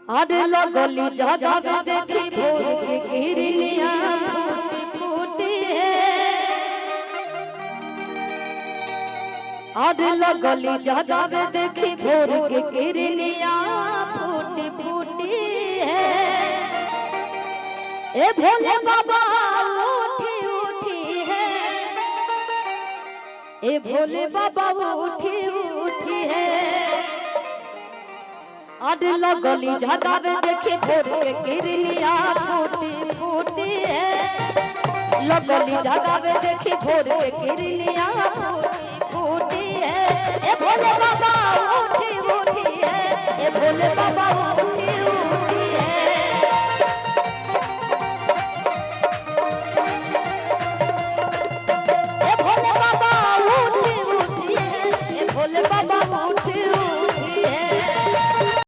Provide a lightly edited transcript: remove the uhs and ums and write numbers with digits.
अरे लगली जगह देखी भोर के किरनिया फूटी फूटी है। अरे लगली जगह देखी भोर के किरनिया फूटी फूटी है। ए भोले बाबा उठी उठी है, ए भोले बाबा उठी उठी है। अरे लगली जगावे देखी भोर के किरनिया फूटी फूटी है। लगली जगावे देखी भोर के किरनिया फूटी फूटी है। ए भोले बाबा उठी उठी है, ए भोले बाबा उठी